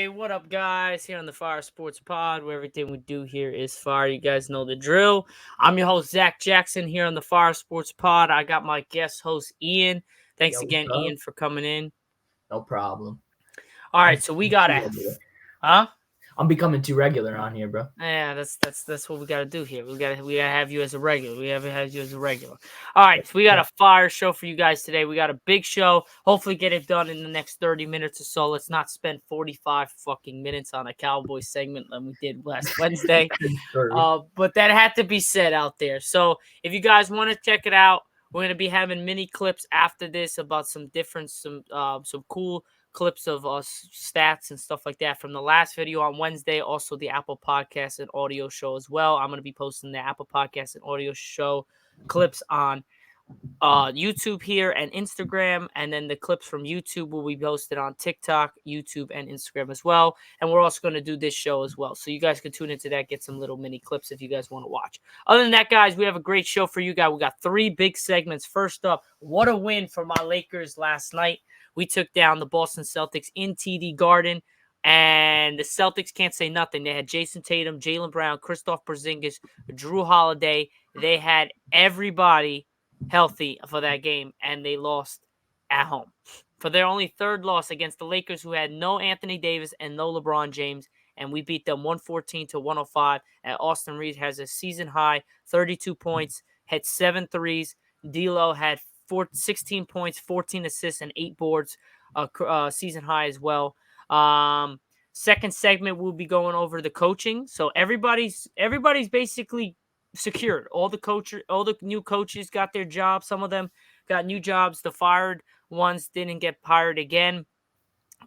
Hey, what up, guys? Here on the Fire Sports Pod, where everything we do here is fire. You guys know the drill. I'm your host, Zach Jackson, here on the Fire Sports Pod. I got my guest host, Ian. Thanks Yo, again, what's up? Ian, for coming in. No problem. All I'm right, so we becoming got too a, regular. huh? I'm becoming too regular on here, bro. Yeah, that's what we gotta do here. We gotta have you as a regular. We have to have you as a regular. All right, so we got a fire show for you guys today. We got a big show. Hopefully, get it done in the next 30 minutes or so. Let's not spend 45 fucking minutes on a Cowboy segment like we did last Wednesday. True. But that had to be said out there. So if you guys want to check it out, we're gonna be having mini clips after this about some cool clips of stats and stuff like that from the last video on Wednesday. Also, the Apple Podcast and audio show as well. I'm gonna be posting the Apple Podcast and audio show clips on YouTube here and Instagram, and then the clips from YouTube will be posted on TikTok, YouTube, and Instagram as well. And we're also going to do this show as well, so you guys can tune into that, get some little mini clips if you guys want to watch. Other than that, guys, we have a great show for you guys. We got 3 big segments. First up, what a win for my Lakers last night. We took down the Boston Celtics in TD Garden. And the Celtics can't say nothing. They had Jason Tatum, Jaylen Brown, Kristaps Porzingis, Drew Holiday. They had everybody healthy for that game, and they lost at home for their only third loss against the Lakers, who had no Anthony Davis and no LeBron James, and we beat them 114-105. And Austin Reeves has a season high 32 points, had 7 threes. D'Lo had 16 points, 14 assists, and 8 boards, season high as well. Second segment, we'll be going over the coaching. So everybody's basically secured. All the new coaches got their jobs. Some of them got new jobs. The fired ones didn't get fired again.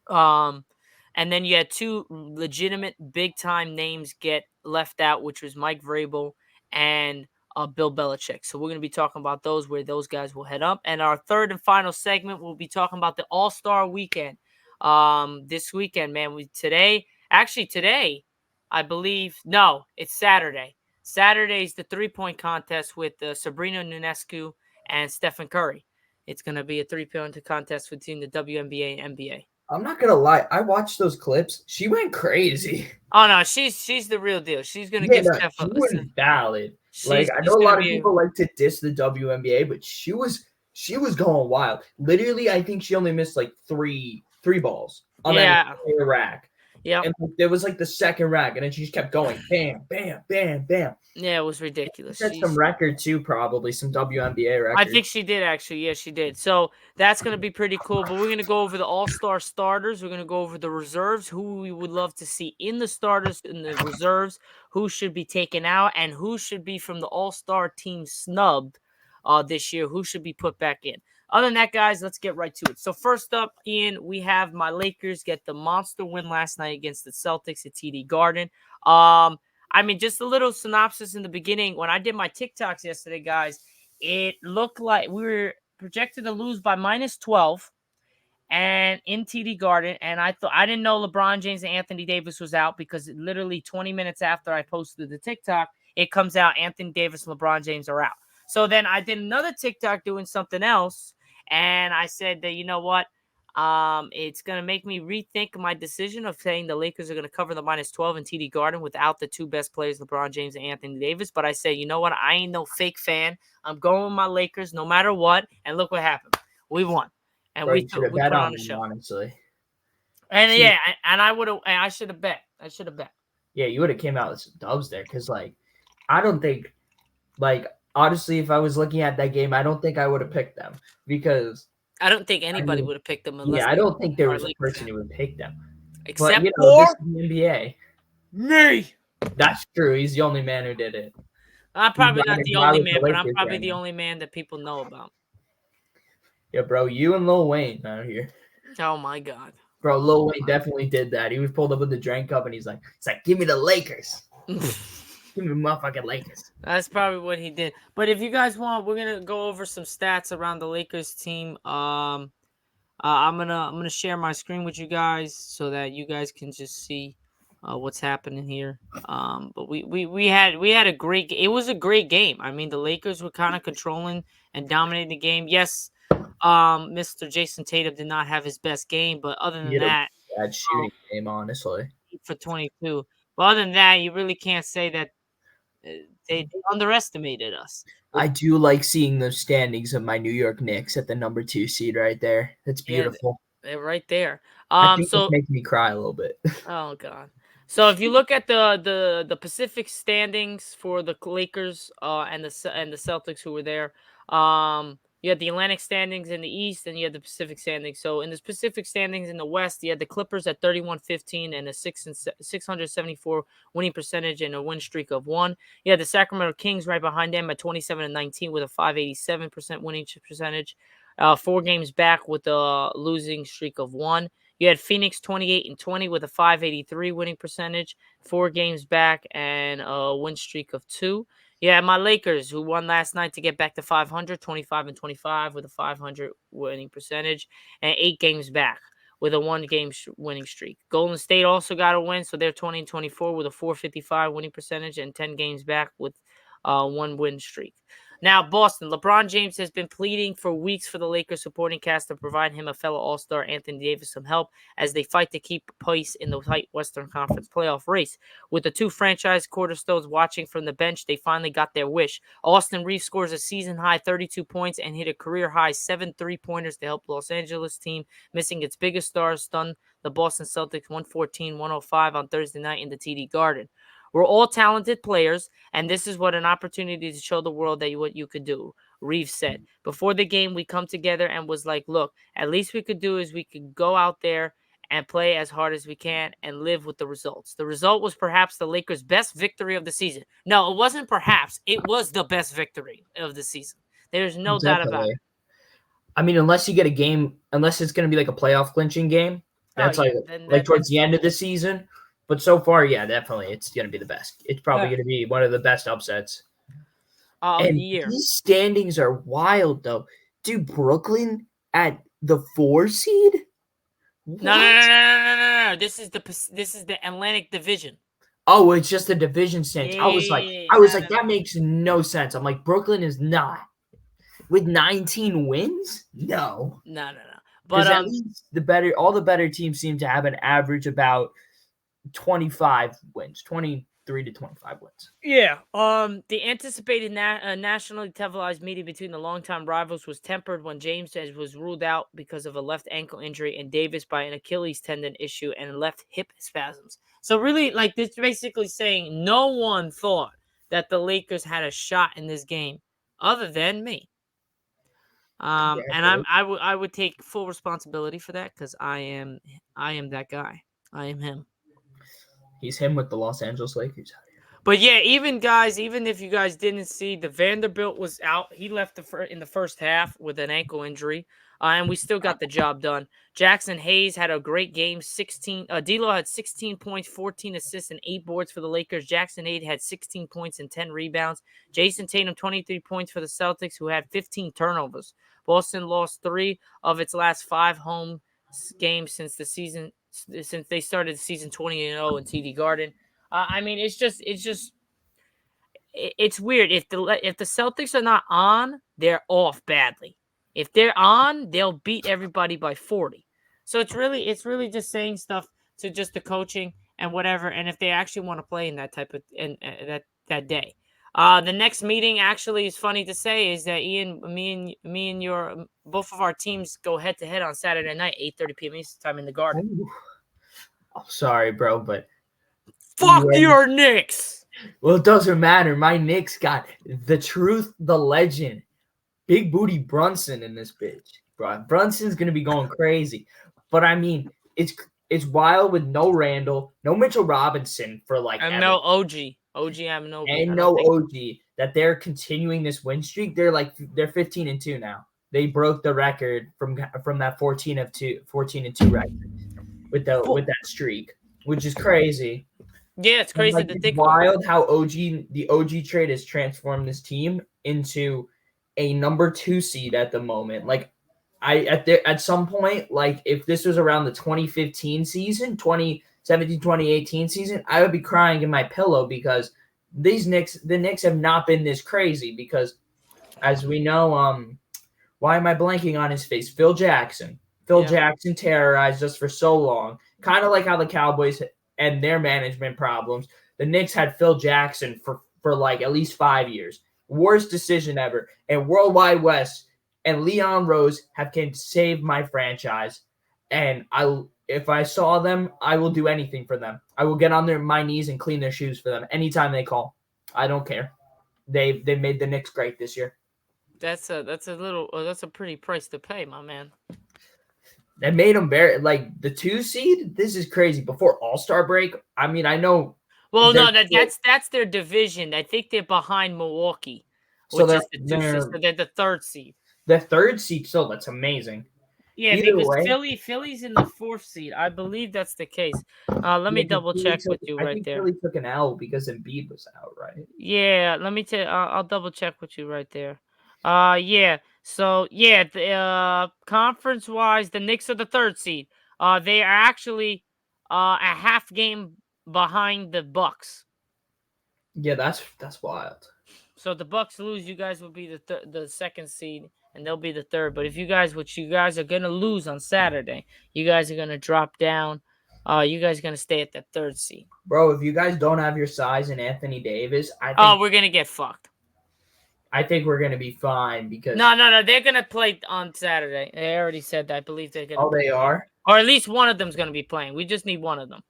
And then you had 2 legitimate big-time names get left out, which was Mike Vrabel and Bill Belichick. So we're going to be talking about those, where those guys will head up. And our third and final segment, we'll be talking about the All-Star Weekend. This weekend, man. Today, I believe, no, it's Saturday. Saturday's the 3-point contest with Sabrina Ionescu and Stephen Curry. It's going to be a 3-point contest between the WNBA and NBA. I'm not gonna lie. I watched those clips. She went crazy. Oh, no, she's the real deal. She's going to Yeah, get no, Steph. she was valid. She's I know a gonna lot of be people like to diss the WNBA, but she was going wild. Literally, I think she only missed like three balls on that entire rack. Yeah. And there was like the second rack, and then she just kept going, bam, bam, bam, bam. Yeah, it was ridiculous. She set some record too, probably some WNBA record. I think she did, actually. Yeah, she did. So that's going to be pretty cool. But we're going to go over the all-star starters. We're going to go over the reserves, who we would love to see in the starters, in the reserves, who should be taken out, and who should be from the all-star team snubbed this year, who should be put back in. Other than that, guys, let's get right to it. So first up, Ian, we have my Lakers get the monster win last night against the Celtics at TD Garden. I mean, just a little synopsis in the beginning. When I did my TikToks yesterday, guys, it looked like we were projected to lose by -12 and in TD Garden. And I didn't know LeBron James and Anthony Davis was out, because literally 20 minutes after I posted the TikTok, it comes out Anthony Davis and LeBron James are out. So then I did another TikTok doing something else, and I said that, you know what? It's going to make me rethink my decision of saying the Lakers are going to cover the -12 in TD Garden without the 2 best players, LeBron James and Anthony Davis. But I said, you know what? I ain't no fake fan. I'm going with my Lakers no matter what. And look what happened. We won. And Bro, we put on on the them, show. honestly. And yeah, and I should have bet. Yeah, you would have came out with some dubs there, because I don't think, honestly, if I was looking at that game, I don't think I would have picked them, because I don't think anybody would have picked them unless I don't think there was a person who would pick them. Except this for is the NBA. Me. That's true. He's the only man who did it. I'm probably not the only man, but I'm probably the only man that people know about. Yeah, bro, you and Lil Wayne out here. Oh my God. Bro, Lil Wayne definitely did that. He was pulled up with the drink cup, and he's like, give me the Lakers. Give me motherfucking Lakers. That's probably what he did. But if you guys want, we're gonna go over some stats around the Lakers team. I'm gonna share my screen with you guys so that you guys can just see what's happening here. But we had a great. It was a great game. I mean, the Lakers were kind of controlling and dominating the game. Yes, Mr. Jason Tatum did not have his best game, but other than that, bad shooting game, honestly. 8 for 22. But other than that, you really can't say that they underestimated us. I do like seeing the standings of my New York Knicks at the number 2 seed right there. That's Yeah, beautiful. they're right there. I think it's So making me cry a little bit. oh god. So if you look at the Pacific standings for the Lakers and the Celtics who were there, you had the Atlantic standings in the East and you had the Pacific standings. So in the Pacific standings in the West, you had the Clippers at 31-15 and a 674 winning percentage and a win streak of 1. You had the Sacramento Kings right behind them at 27-19 with a 587% winning percentage. 4 games back with a losing streak of 1. You had Phoenix 28-20 with a 583 winning percentage, 4 games back, and a win streak of 2. Yeah, my Lakers, who won last night to get back to 500, 25-25 with a 500 winning percentage, and 8 games back with a 1 game winning streak. Golden State also got a win, so they're 20-24 with a 455 winning percentage and 10 games back with 1 win streak. Now, Boston, LeBron James has been pleading for weeks for the Lakers supporting cast to provide him a fellow All-Star Anthony Davis some help as they fight to keep pace in the tight Western Conference playoff race. With the 2 franchise cornerstones watching from the bench, they finally got their wish. Austin Reeves scores a season-high 32 points and hit a career-high 7 3-pointers to help Los Angeles team, missing its biggest stars, stun the Boston Celtics 114-105 on Thursday night in the TD Garden. We're all talented players, and this is what an opportunity to show the world that what you could do, Reeves said. Before the game, we come together and was like, look, at least we could do is we could go out there and play as hard as we can and live with the results. The result was perhaps the Lakers' best victory of the season. No, it wasn't perhaps. It was the best victory of the season. There's no doubt about it. I mean, unless you get a game, unless it's going to be like a playoff clinching game, that's towards the end of the season. But so far, yeah, definitely, it's going to be the best. It's probably going to be one of the best upsets of the year. These standings are wild, though. Dude, Brooklyn at the 4 seed? What? No. This is the Atlantic Division. Oh, it's just the division standings. Yeah, I was like, that makes no sense. I'm like, Brooklyn is not with 19 wins. No. But at least all the better teams seem to have an average about 25 wins, 23 to 25 wins. Yeah. The anticipated nationally televised meeting between the longtime rivals was tempered when James was ruled out because of a left ankle injury and Davis by an Achilles tendon issue and left hip spasms. So really, like, this basically saying no one thought that the Lakers had a shot in this game other than me. And I would take full responsibility for that because I am that guy. I am him. He's him with the Los Angeles Lakers. But yeah, even if you guys didn't see, the Vanderbilt was out. He left in the first half with an ankle injury, and we still got the job done. Jackson Hayes had a great game. D'Lo had 16 points, 14 assists, and 8 boards for the Lakers. Jackson Hayes had 16 points and 10 rebounds. Jason Tatum, 23 points for the Celtics, who had 15 turnovers. Boston lost 3 of its last 5 home games since they started the season 20-0 in TD Garden. I mean, it's weird. If the Celtics are not on, they're off badly. If they're on, they'll beat everybody by 40. So it's really just saying stuff to just the coaching and whatever. And if they actually want to play in that type of that day, the next meeting actually is funny to say is that Ian, me and your both of our teams go head to head on Saturday night, 8:30 p.m. Eastern time in the Garden. Ooh. I'm sorry, bro, but fuck your Knicks. Well, it doesn't matter. My Knicks got the truth, the legend, Big Booty Brunson in this bitch, bro. Brunson's gonna be going crazy. But I mean, it's wild with no Randall, no Mitchell Robinson for like and no OG. I'm no and no OG that they're continuing this win streak. They're 15-2 now. They broke the record from that 14-2 record with that streak, which is crazy. Yeah, it's crazy to think. Wild how the OG trade has transformed this team into a number 2 seed at the moment. Like at some point, like if this was around the 2015 season, 2017, 2018 season, I would be crying in my pillow because the Knicks have not been this crazy because as we know, why am I blanking on his face? Phil Jackson. Phil Yeah. Jackson terrorized us for so long. Kind of like how the Cowboys and their management problems. The Knicks had Phil Jackson for like at least 5 years. Worst decision ever. And Worldwide West and Leon Rose have came to save my franchise. And if I saw them, I will do anything for them. I will get on my knees and clean their shoes for them anytime they call. I don't care. They made the Knicks great this year. That's a pretty price to pay, my man. They made them very like the 2 seed. This is crazy. Before All-Star break, I mean, I know Well, they're no, that's their division. I think they're behind Milwaukee, so which they're is the 2 seed. they're So they're the 3rd seed. the 3rd seed. So that's amazing. Yeah, Either because way, Philly's in the 4th seed. I believe that's the case. Let yeah, me double check with you I right think there. Philly took an L because Embiid was out, right? Yeah, let me tell. I'll double check with you right there. Yeah. So yeah, the conference wise, the Knicks are the 3rd seed. They are actually a half game behind the Bucks. Yeah, that's wild. So if the Bucks lose, you guys will be the 2nd seed, and they'll be the 3rd. But if you guys, which you guys are gonna lose on Saturday, you guys are gonna drop down. You guys are gonna stay at the 3rd seed. Bro, if you guys don't have your size in Anthony Davis, Oh, we're gonna get fucked. I think we're gonna be fine because No. They're gonna play on Saturday. They already said that. I believe they're gonna they play, are. or at least one of them's gonna be playing. We just need one of them.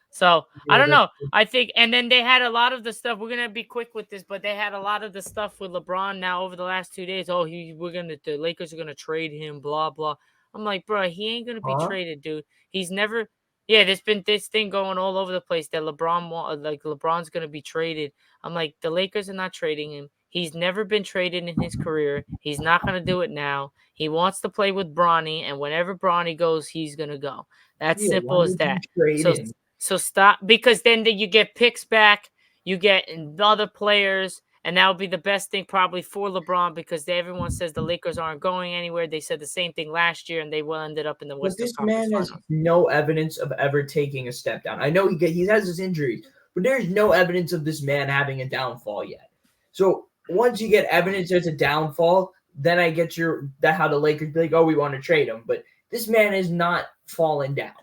So I Yeah, don't know. I think, and then they had a lot of the stuff. We're gonna be quick with this, but they had a lot of the stuff with LeBron now over the last 2 days. Oh, the Lakers are gonna trade him. Blah blah. I'm like, bro, he ain't gonna be Huh? traded, dude. He's never. Yeah, there's been this thing going all over the place that LeBron's gonna be traded. I'm like, the Lakers are not trading him. He's never been traded in his career. He's not gonna do it now. He wants to play with Bronny, and whenever Bronny goes, he's gonna go. That's Yeah, why simple as would you that. trade So him? so stop, because then you get picks back, you get other players, and that would be the best thing probably for LeBron because everyone says the Lakers aren't going anywhere. They said the same thing last year, and they will ended up in the But Western this Conference man has Finals. no evidence of ever taking a step down. I know he has his injuries, but there's no evidence of this man having a downfall yet. So once you get evidence there's a downfall, then I get how the Lakers be like, oh, we want to trade him. But this man is not falling down.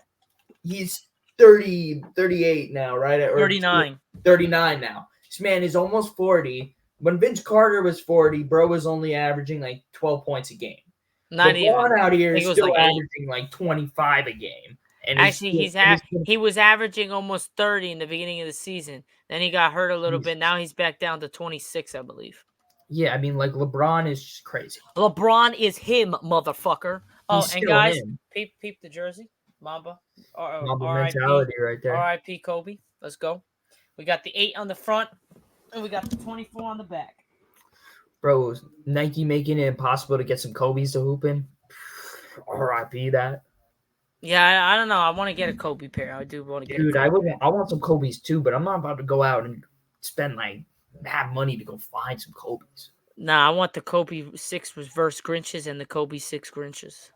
He's 30, 38 now, right? Or 39. 39 now. This man is almost 40. When Vince Carter was 40, bro was only averaging like 12 points a game. Not LeBron even. out here I is think it was still like 8. averaging like 25 a game. And Actually, he was averaging almost 30 in the beginning of the season. Then he got hurt a little bit. Now he's back down to 26, I believe. yeah, I mean, like LeBron is just crazy. LeBron is him, motherfucker. Oh, He's and still guys, him. peep the jersey. Mamba. Mamba R.I.P. mentality right there. R.I.P. Kobe. Let's go. We got the 8 on the front, and we got the 24 on the back. Bro, Nike making it impossible to get some Kobe's to hoop in. R.I.P. that. Yeah, I don't know. I want to get a Kobe pair. I do want to get a Dude, Kobe pair. I want some Kobe's too, but I'm not about to go out and spend like mad money to go find some Kobe's. Nah, I want the Kobe 6 reverse Grinches and the Kobe 6 Grinches.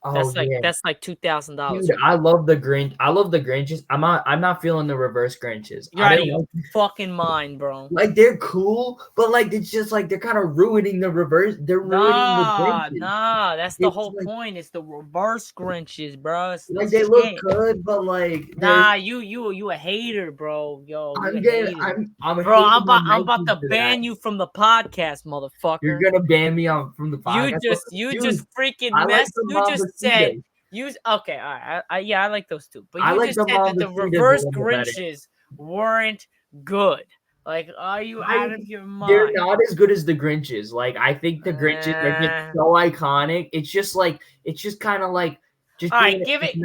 Oh yeah. That's like $2,000. Dude, I love the Grinch. I love the Grinches. I'm not feeling the reverse Grinches. You're out of your fucking mind, bro. Like they're cool, but like it's just like they're kind of ruining the reverse. They're ruining the Grinches. Nah, that's the whole like, point. It's the reverse Grinches, bro. It's like the they shit. look good, but like nah, you a hater, bro. Yo, I'm about to ban you from the podcast, motherfucker. You're gonna ban me from the podcast. You just freaking I like messed. the You just said Mambasitos. Okay, all right. I like those too, but I you like just the said that the Mambasitos reverse a little better. Grinches weren't good. Like, are you out of your mind? They're not as good as the Grinches. Like, I think the Grinches are just so iconic. It's just kind of like just. All right, give it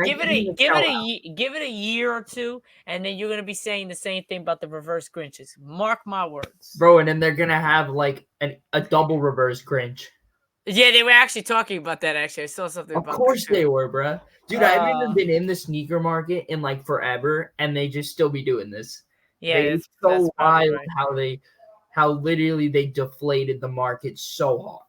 a year or two, and then you're gonna be saying the same thing about the reverse Grinches. Mark my words, bro. And then they're gonna have like a double reverse Grinch. Yeah, they were actually talking about that. Actually, I saw something about that. Of course they were, bro. Dude, I haven't been in the sneaker market in like forever, and they just still be doing this. Yeah, it's so wild how literally they deflated the market so hard.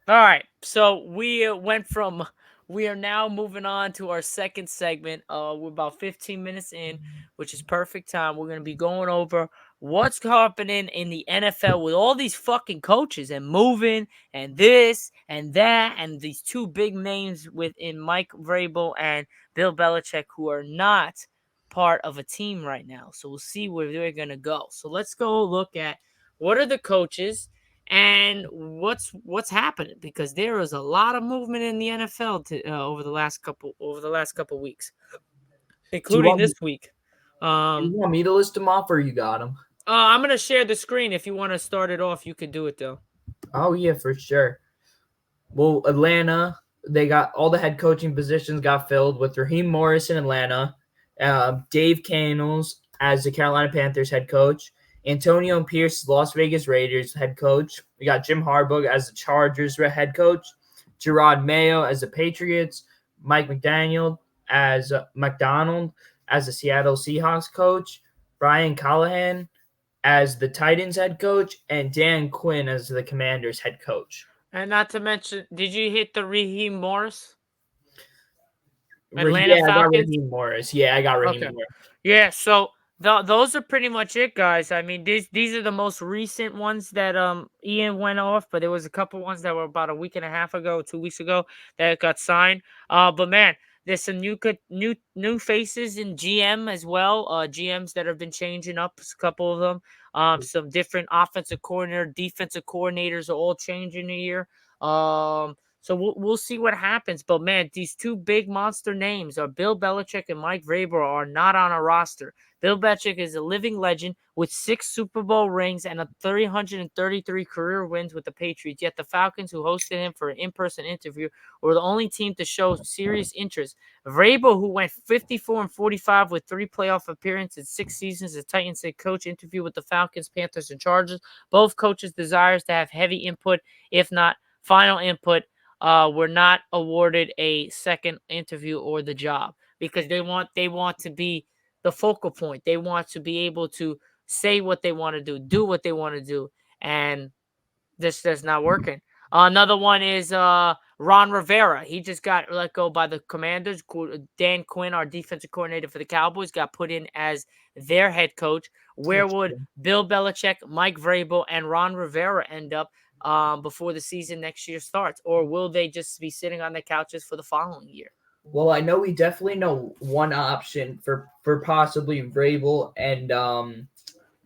All right, so we are now moving on to our second segment. We're about 15 minutes in, which is perfect time. We're going to be going over what's happening in the NFL with all these fucking coaches and moving and this and that and these two big names within Mike Vrabel and Bill Belichick who are not part of a team right now. So we'll see where they're going to go. So let's go look at what are the coaches and what's happening, because there is a lot of movement in the NFL over the last couple weeks, Do you including want me, this week. do you Um, want me to list them off, or you got them? I'm gonna share the screen. If you want to start it off, you could do it though. Oh yeah, for sure. Well, Atlanta, they got all the head coaching positions got filled with Raheem Morris in Atlanta, Dave Cannons as the Carolina Panthers head coach, Antonio Pierce, Las Vegas Raiders head coach. We got Jim Harbaugh as the Chargers head coach, Gerard Mayo as the Patriots, Mike McDonald as the Seattle Seahawks coach, Brian Callahan as the Titans head coach, and Dan Quinn as the Commanders head coach. And not to mention, did you hit the Raheem Morris Atlanta Yeah, I got Falcons? Raheem Morris. Yeah, I got Raheem Okay. Morris. Yeah, so those are pretty much it, guys. I mean, these are the most recent ones that Ian went off, but there was a couple ones that were about a week and a half ago, 2 weeks ago that got signed. But man, there's some new faces in GM as well. GMs that have been changing up, a couple of them. Some different offensive coordinator, defensive coordinators are all changing here. So we'll see what happens. But man, these two big monster names are Bill Belichick and Mike Vrabel are not on a roster. Bill Belichick is a living legend with 6 Super Bowl rings and a 333 career wins with the Patriots. Yet the Falcons, who hosted him for an in-person interview, were the only team to show serious interest. Vrabel, who went 54-45 with 3 playoff appearances, 6 seasons as Titans head coach, interview with the Falcons, Panthers, and Chargers. Both coaches desires to have heavy input, if not final input. Were not awarded a second interview or the job because they want to be the focal point. They want to be able to say what they want to do what they want to do, and this that's not working. Another one is Ron Rivera. He just got let go by the Commanders. Dan Quinn, our defensive coordinator for the Cowboys, got put in as their head coach. Where That's would true. Bill Belichick, Mike Vrabel, and Ron Rivera end up before the season next year starts? Or will they just be sitting on the couches for the following year? Well, I know we definitely know one option for possibly Vrabel and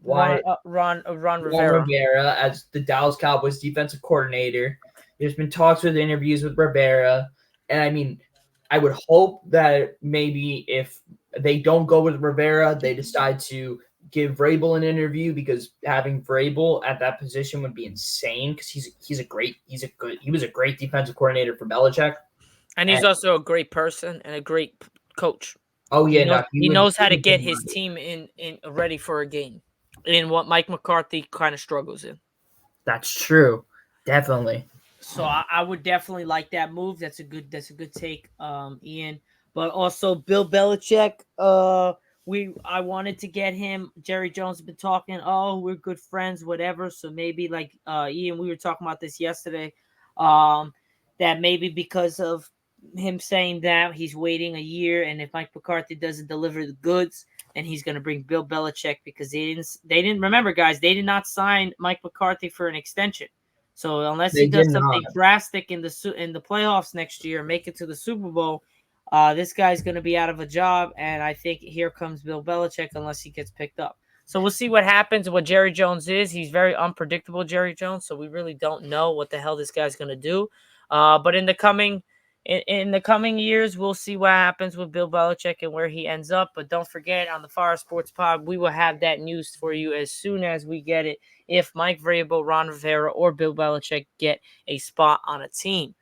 why Ron Ron Rivera. Rivera as the Dallas Cowboys defensive coordinator. There's been talks with interviews with Rivera, and I mean, I would hope that maybe if they don't go with Rivera, they decide to give Vrabel an interview, because having Vrabel at that position would be insane, because he was a great defensive coordinator for Belichick. And And he's also a great person and a great coach. oh He yeah, knows no, he knows he how to would get bring his money. team in ready for a game, in what Mike McCarthy kind of struggles in. That's true, definitely. So I would definitely like that move. That's a good take, Ian. But also Bill Belichick. I wanted to get him. Jerry Jones has been talking. Oh, we're good friends, whatever. So maybe like Ian, we were talking about this yesterday. That maybe because of him saying that he's waiting a year, and if Mike McCarthy doesn't deliver the goods, and he's going to bring Bill Belichick, because they didn't remember, guys. They did not sign Mike McCarthy for an extension. So unless he They did does not. something drastic in the playoffs next year, make it to the Super Bowl, this guy's going to be out of a job. And I think here comes Bill Belichick unless he gets picked up. So we'll see what happens. What Jerry Jones is, he's very unpredictable, Jerry Jones. So we really don't know what the hell this guy's going to do. But in the coming years, we'll see what happens with Bill Belichick and where he ends up. But don't forget, on the Fire Sports Pod, we will have that news for you as soon as we get it. If Mike Vrabel, Ron Rivera, or Bill Belichick get a spot on a team.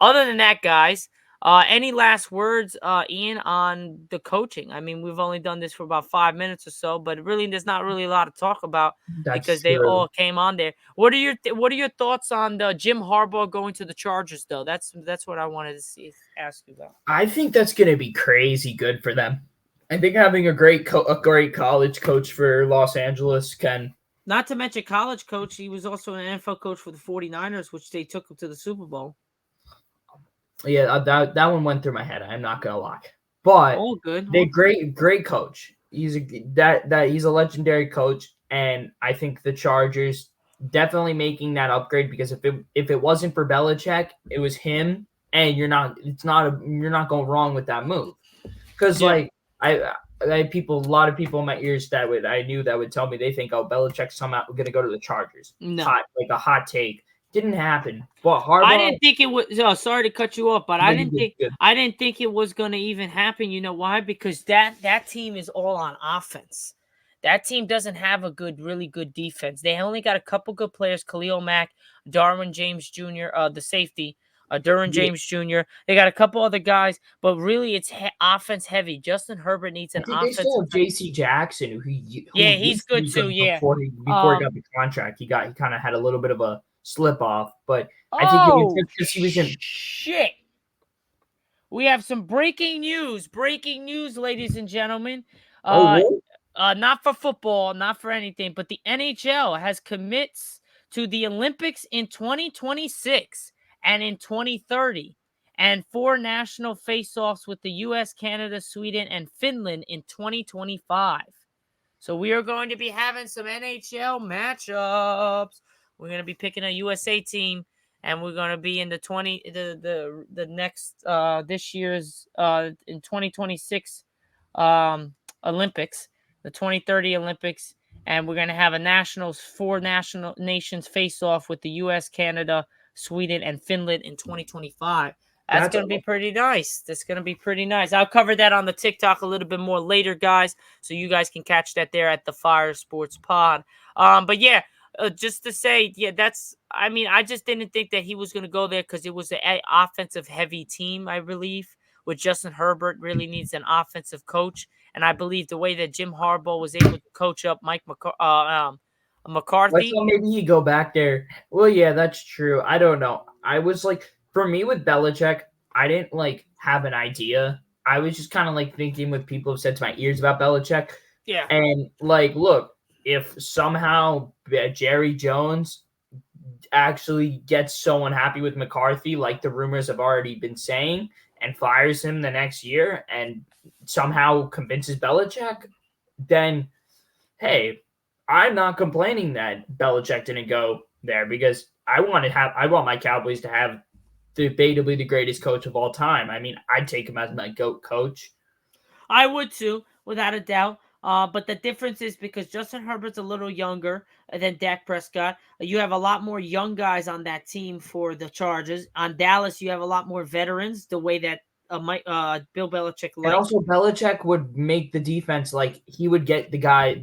Other than that, guys, any last words, Ian, on the coaching? I mean, we've only done this for about 5 minutes or so, but really, there's not really a lot to talk about because That's they true. all came on there. What are your thoughts on the Jim Harbaugh going to the Chargers, though? That's what I wanted to ask you about. I think that's going to be crazy good for them. I think having a great college coach for Los Angeles can. Not to mention college coach, he was also an NFL coach for the 49ers, which they took him to the Super Bowl. Yeah, that one went through my head. I'm not gonna lie, but All good. they great coach. He's a legendary coach. And I think the Chargers definitely making that upgrade, because if it wasn't for Belichick, it was him, and you're not going wrong with that move. Because Yeah. like I had a lot of people in my ears I knew that would tell me they think, oh, Belichick's somehow going to go to the Chargers. No. Like a hot take. Didn't happen. But I Harbaugh, didn't think it was. Oh, sorry to cut you off, but no, you did good. I didn't think it was going to even happen. You know why? Because that team is all on offense. That team doesn't have a really good defense. They only got a couple good players: Khalil Mack, Darwin James Jr., the safety, Derwin Yeah, James Jr. They got a couple other guys, but really it's offense heavy. Justin Herbert needs I an think they still offensive. have J.C. Jackson, who Yeah, he's used to good be too. good Yeah. before he got the contract. He kind of had a little bit of a slip off, but I think it was Oh just because he was in. shit! We have some breaking news. Breaking news, ladies and gentlemen. Oh, Uh, really? not for football, not for anything, but the NHL has commits to the Olympics in 2026 and in 2030, and 4 national face-offs with the U.S., Canada, Sweden, and Finland in 2025. So we are going to be having some NHL matchups. We're going to be picking a USA team, and we're going to be in the next this year's in 2026 Olympics, the 2030 Olympics, and we're going to have a nationals 4 national nations face off with the US, Canada, Sweden, and Finland in 2025. That's That's going to be pretty nice. That's going to be pretty nice. I'll cover that on the TikTok a little bit more later, guys, so you guys can catch that there at the Fire Sports Pod. But yeah, just to say, yeah, I mean, I just didn't think that he was going to go there because it was an offensive heavy team, I believe. With Justin Herbert, really needs an offensive coach, and I believe the way that Jim Harbaugh was able to coach up I McCarthy. thought maybe he'd go back there. Well, yeah, that's true. I don't know. I was like, for me with Belichick, I didn't like have an idea. I was just kind of like thinking what people have said to my ears about Belichick. Yeah, And like, look, if somehow Jerry Jones actually gets so unhappy with McCarthy, like the rumors have already been saying, and fires him the next year and somehow convinces Belichick, then hey, I'm not complaining that Belichick didn't go there, because I want my Cowboys to have debatably the greatest coach of all time. I mean, I'd take him as my GOAT coach. I would too, without a doubt. But the difference is because Justin Herbert's a little younger than Dak Prescott. You have a lot more young guys on that team for the Chargers. On Dallas, you have a lot more veterans. The way that Bill Belichick And likes. also Belichick would make the defense, like he would get the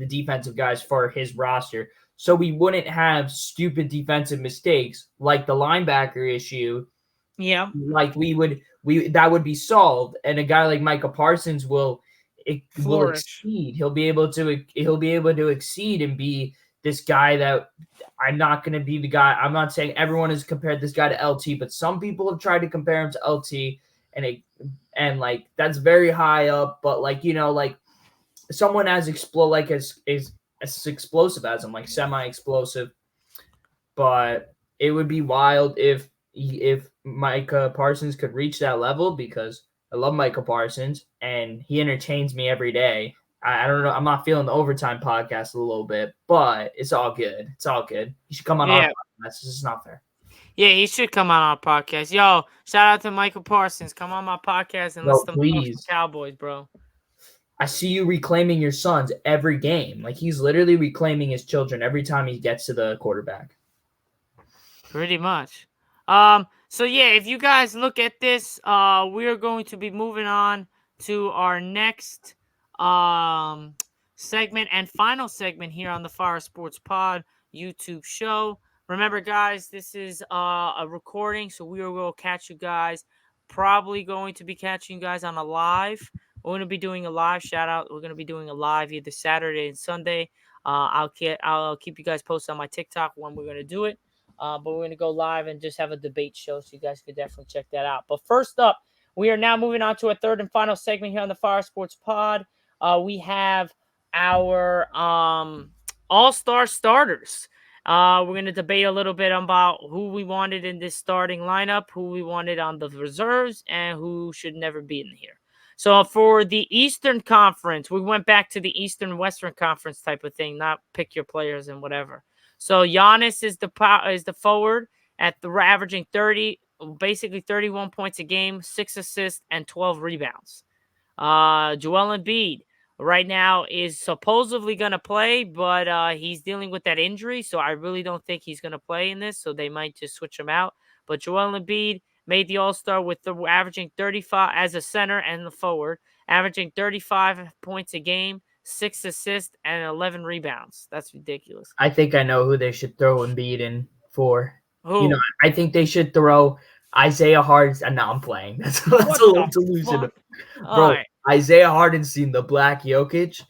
defensive guys for his roster. So we wouldn't have stupid defensive mistakes like the linebacker issue. Yeah, Like we that would be solved, and a guy like Micah Parsons will flourish. exceed. He'll be able to exceed and be this guy that I'm not going to be the guy. I'm not saying everyone has compared this guy to LT, but some people have tried to compare him to LT, and like that's very high up. But like like someone as as explosive as him, like semi explosive. But it would be wild if Micah Parsons could reach that level, because I love Micah Parsons and he entertains me every day. I don't know. I'm not feeling the overtime podcast a little bit, but it's all good. It's all good. You should come on our Yeah, podcast. This is not fair. yeah, he should come on our podcast. Yo, shout out to Michael Parsons. Come on my podcast and let's No, talk some please. Cowboys, bro. I see you reclaiming your sons every game. Like he's literally reclaiming his children every time he gets to the quarterback. Pretty much. So yeah, if you guys look at this, we are going to be moving on to our next segment and final segment here on the Fire Sports Pod YouTube show. Remember, guys, this is a recording, so we will catch you guys. Probably going to be catching you guys on a live. We're going to be doing a live shout out. We're going to be doing a live either Saturday and Sunday. I'll keep you guys posted on my TikTok when we're going to do it. But we're going to go live and just have a debate show, so you guys could definitely check that out. But first up, we are now moving on to a third and final segment here on the Fire Sports Pod. We have our all-star starters. We're going to debate a little bit about who we wanted in this starting lineup, who we wanted on the reserves, and who should never be in here. So for the Eastern Conference, we went back to the Eastern Western Conference type of thing, not pick your players and whatever. So Giannis is the forward at the averaging 30, basically 31 points a game, 6 assists and 12 rebounds. Joel Embiid right now is supposedly going to play, but he's dealing with that injury, so I really don't think he's going to play in this, so they might just switch him out. But Joel Embiid made the All-Star with the averaging 35 as a center and the forward, averaging 35 points a game, 6 assists, and 11 rebounds. That's ridiculous. I think I know who they should throw Embiid in for. Who? I think they should throw Isaiah Harden. And now I'm playing. That's What a little the delusion, fuck? All bro. right. Isaiah Harden's seen the black Jokic,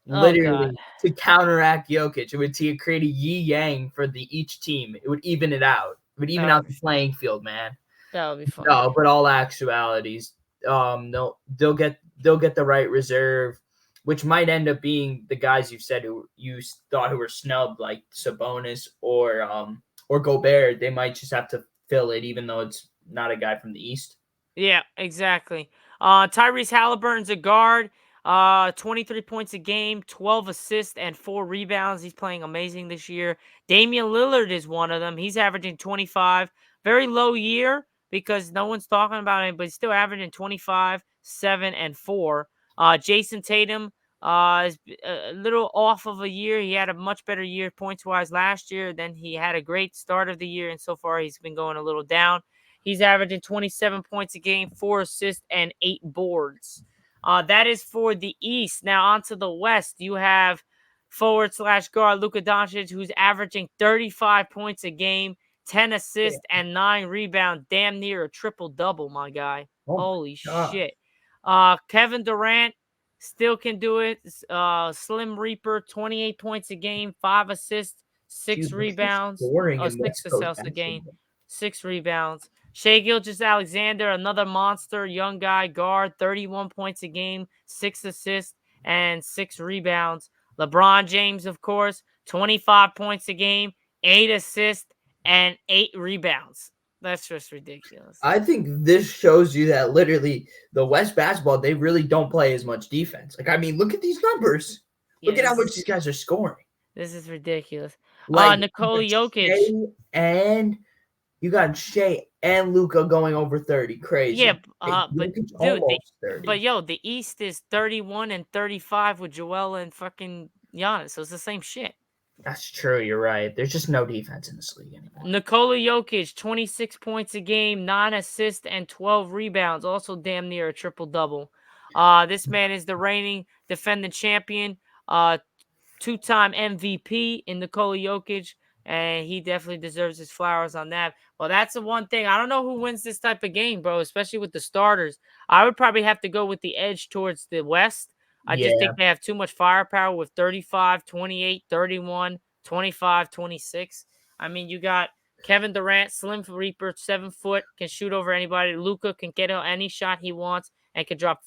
Oh, God. literally to counteract Jokic. It would create a yin yang for each team. It would even it out. It would even out the playing field, man. That would be fun. No, but all actualities, no, they'll get the right reserve, which might end up being the guys you said who you thought who were snubbed, like Sabonis or Gobert. They might just have to fill it, even though it's not a guy from the East. Yeah, exactly. Tyrese Halliburton's a guard. 23 points a game, 12 assists, and 4 rebounds. He's playing amazing this year. Damian Lillard is one of them. He's averaging 25. Very low year because no one's talking about him, but he's still averaging 25, 7, and 4. Jason Tatum is a little off of a year. He had a much better year points-wise last year. Then he had a great start of the year, and so far he's been going a little down. He's averaging 27 points a game, 4 assists, and 8 boards. That is for the East. Now on to the West. You have forward/guard Luka Doncic, who's averaging 35 points a game, 10 assists, and 9 rebounds. Damn near a triple-double, my guy. Oh Holy my shit. Kevin Durant still can do it. Slim Reaper, 28 points a game, 5 assists, 6 rebounds. Scoring in 6 West Coast assists a game, basketball. 6 rebounds. Shai Gilgeous-Alexander, another monster, young guy, guard, 31 points a game, 6 assists, and 6 rebounds. LeBron James, of course, 25 points a game, 8 assists, and 8 rebounds. That's just ridiculous. I think this shows you that literally the West basketball, they really don't play as much defense. Like, I mean, look at these numbers. Look at how much these guys are scoring. This is riduous. Like, Nikola Jokic. And you got Shea and Luka going over 30. Crazy. Yeah, but dude, almost 30. But yo, the East is 31 and 35 with Joel and fucking Giannis. So it's the same shit. That's true. You're right. There's just no defense in this league anymore. Nikola Jokic, 26 points a game, 9 assists, and 12 rebounds. Also damn near a triple-double. This man is the reigning defending champion, 2-time MVP in Nikola Jokic, and he definitely deserves his flowers on that. Well, that's the one thing. I don't know who wins this type of game, bro, especially with the starters. I would probably have to go with the edge towards the West. I just think they have too much firepower with 35, 28, 31, 25, 26. I mean, you got Kevin Durant, Slim Reaper, 7 foot, can shoot over anybody. Luka can get any shot he wants and can drop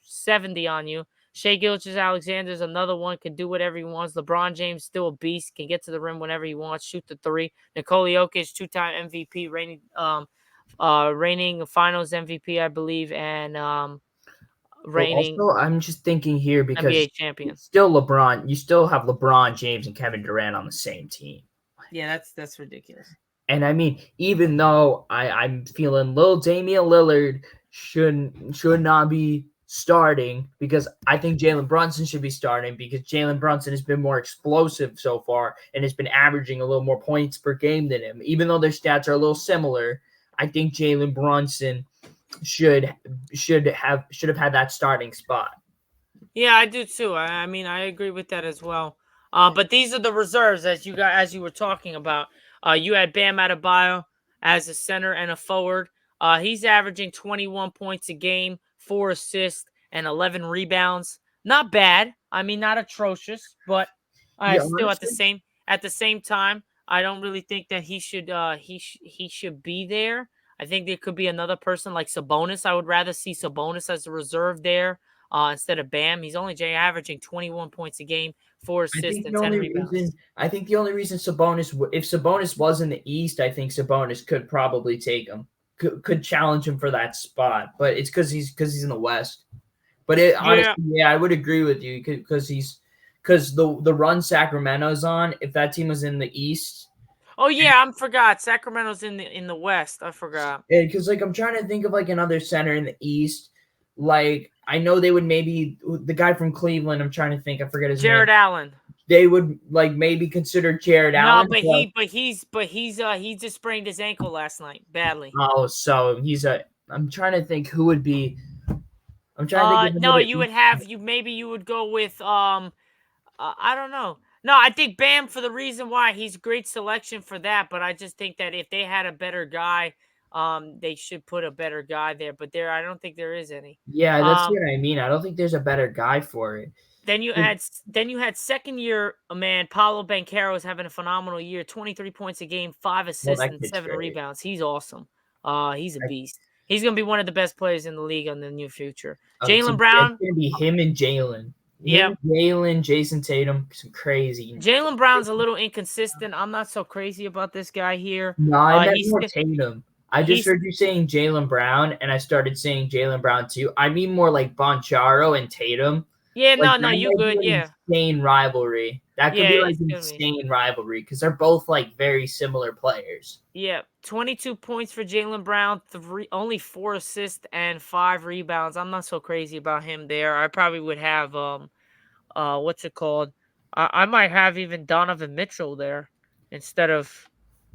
70 on you. Shai Gilgeous-Alexander is another one, can do whatever he wants. LeBron James, still a beast, can get to the rim whenever he wants, shoot the 3. Nikola Jokic, 2-time MVP, reigning finals MVP, I believe, and reigning also, I'm just thinking here because NBA champion. Still LeBron, you still have LeBron James and Kevin Durant on the same team. Yeah, that's ridiculous. And I mean, even though I'm feeling little Damian Lillard should not be starting, because I think Jalen Brunson should be starting, because Jalen Brunson has been more explosive so far and has been averaging a little more points per game than him. Even though their stats are a little similar, I think Jalen Brunson should have had that starting spot. Yeah, I do too. I mean, I agree with that as well. But these are the reserves as you were talking about. You had Bam Adebayo as a center and a forward. He's averaging 21 points a game, 4 assists, and 11 rebounds. Not bad. I mean, not atrocious, but still honestly, at the same time, I don't really think that he should be there. I think there could be another person like Sabonis. I would rather see Sabonis as a reserve there instead of Bam. He's only averaging 21 points a game, 4 assists, and 10 rebounds. I think the only reason Sabonis, if Sabonis was in the East, I think Sabonis could probably take him, could challenge him for that spot. But it's because he's in the West. But it Yeah. honestly, yeah, I would agree with you because the run Sacramento's on. If that team was in the East, Oh yeah, I forgot. Sacramento's in the West. I forgot. because like I'm trying to think of like another center in the East. Like I know they would maybe the guy from Cleveland. I'm trying to think. I forget his name. Jared Allen. They would like maybe consider Jared No, Allen. but But he just sprained his ankle last night badly. oh, so he's a. I'm trying to think who would be. I'm trying to think of No, another. you would have you maybe you would go with I don't know. No, I think Bam for the reason why he's great selection for that, but I just think that if they had a better guy, they should put a better guy there. But there, I don't think there is any. Yeah, that's Um, what I mean. I don't think there's a better guy for it. then you had second year man Paulo Banchero is having a phenomenal year, 23 points a game, 5 Well, assists that and kid's 7 great. rebounds. He's awesome. He's a beast. He's gonna be one of the best players in the league in the near future. It's Jalen Brown, gonna be him and Jalen. yep. Jason Tatum, some crazy. Jalen Brown's a little inconsistent. I'm not so crazy about this guy here. No, I meant He's more Tatum. I just he's heard you saying Jalen Brown, and I started saying Jalen Brown too. I mean more like Boncharo and Tatum. yeah, Like no, that you might be good, an yeah. insane rivalry. That could Yeah, be like it's gonna be. insane rivalry because they're both like very similar players. Yeah, 22 points for Jalen Brown, only 4 assists and 5 rebounds. I'm not so crazy about him there. I probably would have what's it called? I might have even Donovan Mitchell there instead of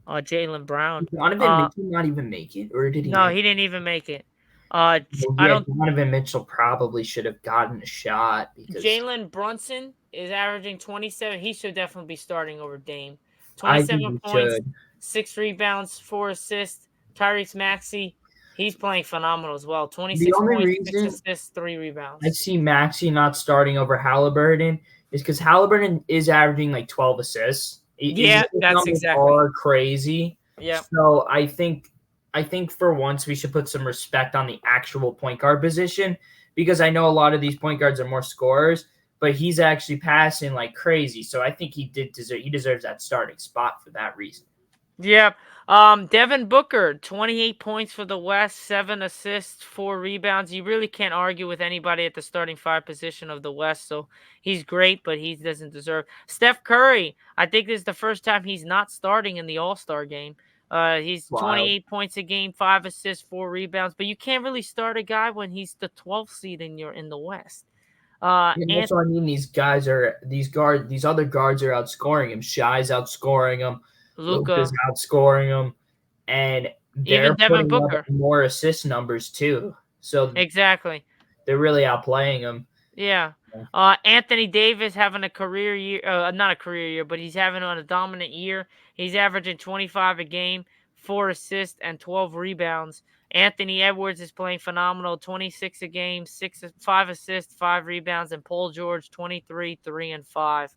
Jalen Brown. Did Donovan Mitchell not even make it, or did he No, make he it? didn't even make it. Well, I yeah, don't. Donovan Mitchell probably should have gotten a shot because Jalen Brunson is averaging 27. He should definitely be starting over Dame. I think 27 he points, should. 6 rebounds, 4 assists. Tyrese Maxey, he's playing phenomenal as well. The 26 only points, 6 reason assists, 3 I rebounds. see Maxey not starting over Halliburton is because Halliburton is averaging like 12 assists. His Yeah, assist that's numbers exactly. are crazy. Yeah. So I think for once we should put some respect on the actual point guard position because I know a lot of these point guards are more scorers, but he's actually passing like crazy. So I think he deserves that starting spot for that reason. Yeah. Devin Booker, 28 points for the West, 7 assists, 4 rebounds. You really can't argue with anybody at the starting 5 position of the West. So he's great, but he doesn't deserve. Steph Curry, I think this is the first time he's not starting in the All-Star game. He's Wild. 28 points a game, 5 assists, 4 rebounds. But you can't really start a guy when he's the 12th seed in the West. And And also, I mean, these other guards are outscoring him. Shy's outscoring him. Luka's Luca, outscoring him, and even they're Devin putting up Booker. more assist numbers too. So Exactly. they're really outplaying him. Yeah. Anthony Davis having a career year, not a career year, but he's having a dominant year. He's averaging 25 a game, 4 assists, and 12 rebounds. Anthony Edwards is playing phenomenal, 26 a game, 5 assists, 5 rebounds, and Paul George, 23, 3 and 5.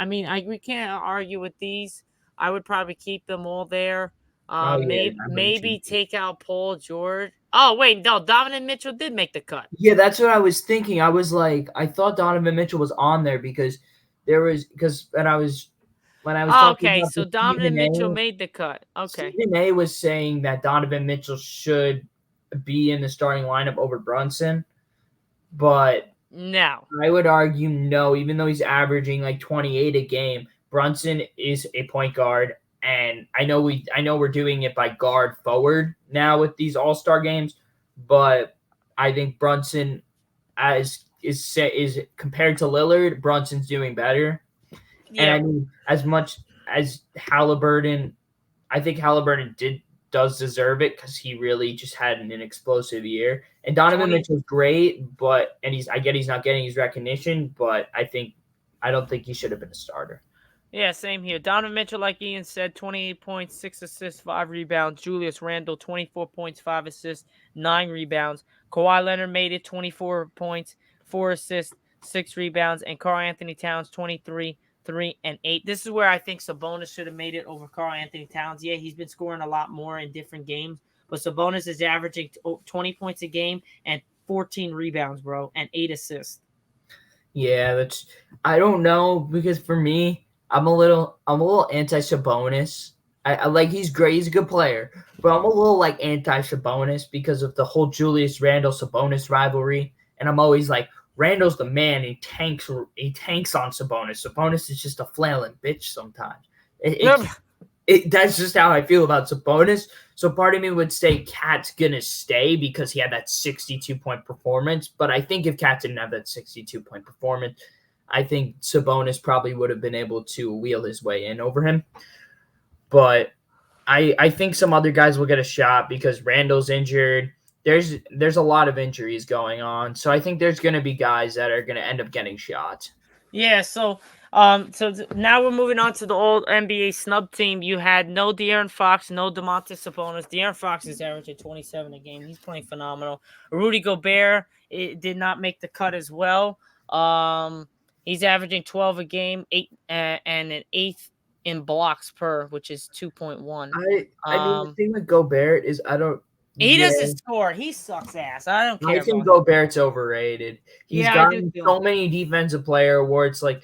We can't argue with these. I would probably keep them all there. Oh yeah, I would too. Maybe take out Paul George. Oh wait, no, Donovan Mitchell did make the cut. Yeah, that's what I was thinking. I was like, I thought Donovan Mitchell was on there because when I was Oh, talking okay, about so the Donovan Mitchell made the cut. Okay. Stephen A was saying that Donovan Mitchell should be in the starting lineup over Brunson, but Now, I would argue no, even though he's averaging like 28 a game. Brunson is a point guard, and I know we're doing it by guard forward now with these All-Star games, but I think Brunson is compared to Lillard, Brunson's doing better. And I yep. mean, as much as Halliburton, I think Halliburton does deserve it because he really just had an explosive year. And Donovan 20 Mitchell's great, and I get he's not getting his recognition, but I don't think he should have been a starter. Yeah, same here. Donovan Mitchell, like Ian said, 28 points, 6 assists, 5 rebounds. Julius Randle, 24 points, 5 assists, 9 rebounds. Kawhi Leonard made it, 24 points, 4 assists, 6 rebounds. And Karl Anthony Towns, 23, 3 and 8. This is where I think Sabonis should have made it over Karl Anthony Towns. Yeah, he's been scoring a lot more in different games, but Sabonis is averaging 20 points a game and 14 rebounds, bro, and 8 assists. Yeah, I don't know because for me, I'm a little anti Sabonis. I like he's great, he's a good player, but I'm a little like anti Sabonis because of the whole Julius Randle Sabonis rivalry. and I'm always like, Randall's the man. He tanks on Sabonis. Sabonis is just a flailing bitch sometimes. That's just how I feel about Sabonis. So part of me would say Cat's gonna stay because he had that 62-point performance. But I think if Cat didn't have that 62-point performance, I think Sabonis probably would have been able to wheel his way in over him. But I think some other guys will get a shot because Randall's injured. There's a lot of injuries going on. So I think there's gonna be guys that are gonna end up getting shots. Yeah, so now we're moving on to the old NBA snub team. You had no De'Aaron Fox, no Domantas Sabonis. De'Aaron Fox is averaging 27 a game. He's playing phenomenal. Rudy Gobert did not make the cut as well. He's averaging 12 a game, and an eighth in blocks per, which is 2.1. I mean the thing with Gobert is He doesn't score. He sucks ass. I don't care. I think Gobert's overrated. He's gotten so many defensive player awards. Like,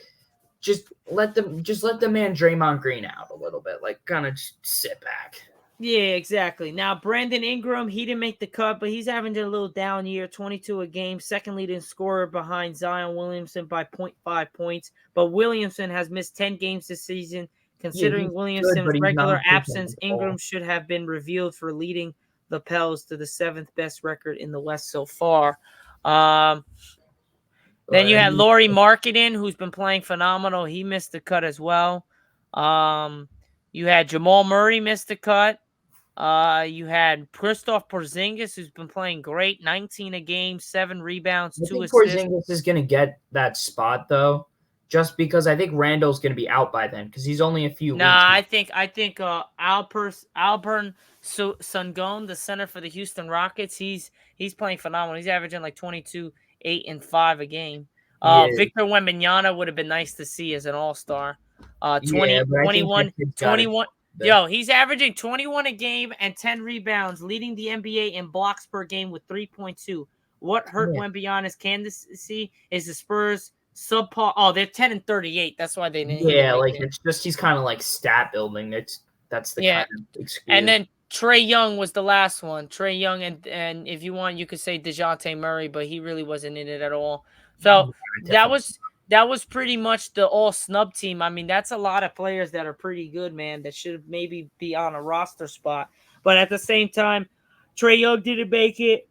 just let the man Draymond Green out a little bit. Like, kind of just sit back. Yeah, exactly. Now, Brandon Ingram, he didn't make the cut, but he's having a little down year, 22 a game, second leading scorer behind Zion Williamson by 0.5 points. But Williamson has missed 10 games this season. Considering Williamson's regular absence, Ingram should have been revealed for leading the Pels to the 7th best record in the West so far. Then you had Lauri Markkanen, who's been playing phenomenal. He missed the cut as well. You had Jamal Murray missed the cut. You had Kristaps Porzingis, who's been playing great, 19 a game, 7 rebounds, 2 assists. Porzingis is going to get that spot though, just because I think Randall's going to be out by then because he's only a few weeks. I think Alperen Sengun, the center for the Houston Rockets, he's playing phenomenal. He's averaging like 22, 8, and 5 a game. Victor Wembanyama would have been nice to see as an all-star. 21. Yo, he's averaging 21 a game and 10 rebounds, leading the NBA in blocks per game with 3.2. What hurt Wembanyama's candidacy is the Spurs subpar. Oh, they're 10 and 38. That's why they didn't. Yeah, like it's just he's kind of like stat building. That's the kind of excuse. And then Trae Young was the last one. Trae Young and if you want, you could say DeJounte Murray, but he really wasn't in it at all. So that was pretty much the all snub team. I mean, that's a lot of players that are pretty good, man, that should maybe be on a roster spot. But at the same time, Trae Young didn't make it.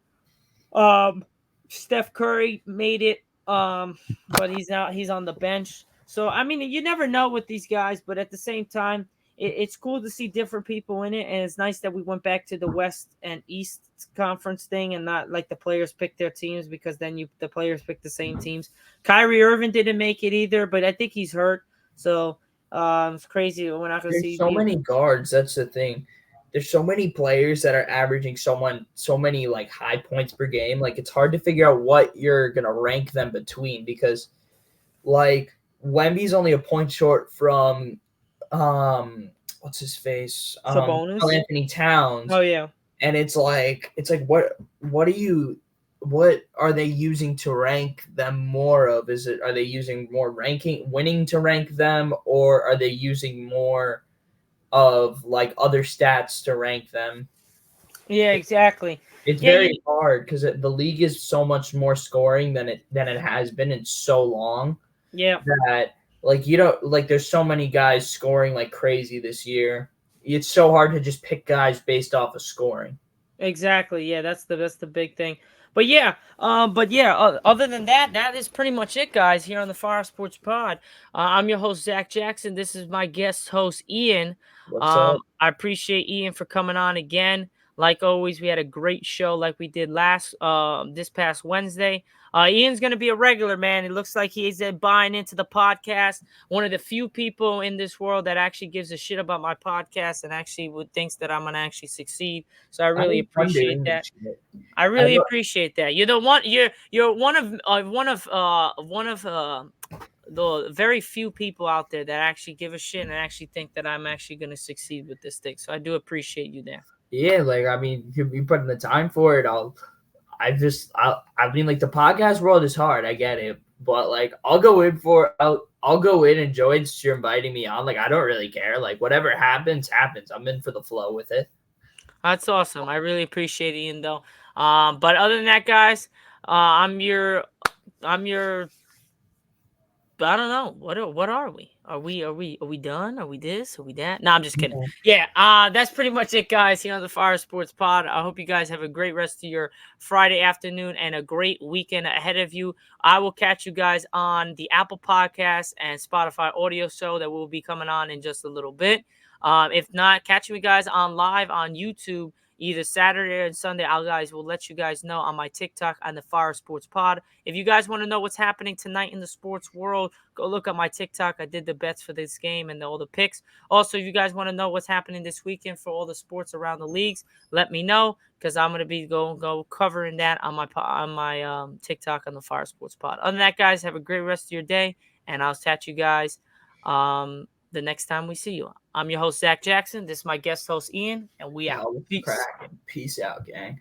Steph Curry made it. But he's on the bench. So, I mean, you never know with these guys, but at the same time, it's cool to see different people in it, and it's nice that we went back to the West and East Conference thing and not like the players pick their teams because then the players pick the same teams. Kyrie Irving didn't make it either, but I think he's hurt. So, it's crazy. We're not going to see so many guards. That's the thing. There's so many players that are averaging so many like high points per game. Like it's hard to figure out what you're gonna rank them between because like Wemby's only a point short from what's his face? Anthony Towns. Oh yeah. And it's like what are they using to rank them more of? Are they using more winning to rank them, or are they using more of like other stats to rank them? Yeah, exactly. It's very hard because the league is so much more scoring than it has been in so long. Yeah. That like there's so many guys scoring like crazy this year. It's so hard to just pick guys based off of scoring. Exactly. Yeah, that's the big thing. But other than that, that is pretty much it, guys, here on the Fire Sports Pod. I'm your host, Zach Jackson. This is my guest host, Ian. What's up? I appreciate Ian for coming on again. Like always, we had a great show like we did this past Wednesday. Ian's going to be a regular, man. It looks like he's buying into the podcast. One of the few people in this world that actually gives a shit about my podcast and actually thinks that I'm going to actually succeed. So I really appreciate that. I really appreciate that. You're the one. You're one of the very few people out there that actually give a shit and actually think that I'm actually going to succeed with this thing. So I do appreciate you there. Yeah, like I mean, you put in the time for it. I mean, like the podcast world is hard. I get it, but like I'll go in and join since you're inviting me on. Like I don't really care. Like whatever happens. I'm in for the flow with it. That's awesome. I really appreciate it, Ian, though. But other than that, guys, I'm your I don't know. What are we? Are we done? Are we this? Are we that? No, I'm just kidding. Yeah, that's pretty much it, guys, here on the Fire Sports Pod. I hope you guys have a great rest of your Friday afternoon and a great weekend ahead of you. I will catch you guys on the Apple Podcast and Spotify audio show that will be coming on in just a little bit. If not, catch you guys on live on YouTube either Saturday and Sunday. I guys will let you guys know on my TikTok on the Fire Sports Pod. If you guys want to know what's happening tonight in the sports world, go look at my TikTok. I did the bets for this game and all the picks. Also, if you guys want to know what's happening this weekend for all the sports around the leagues, let me know because I'm gonna be go covering that on my TikTok on the Fire Sports Pod. Other than that, guys, have a great rest of your day, and I'll catch you guys the next time we see you. I'm your host Zach Jackson. This is my guest host Ian, and we out. Yo, what's Peace. cracking? Peace out, gang.